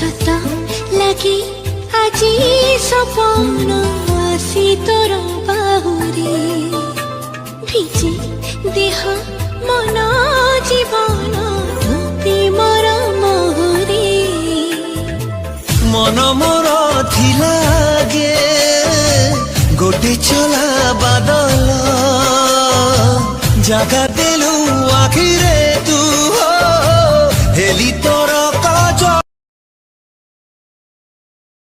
সত লাগে আজি সপন আসি তোর বাহুরে ভিজে দেহ মন জীবন প্রেমর মোহরে মন মোর ଥିଲାগে গোটে চলা বাদল জাগা দেলু আখিরে তু হেলি তোর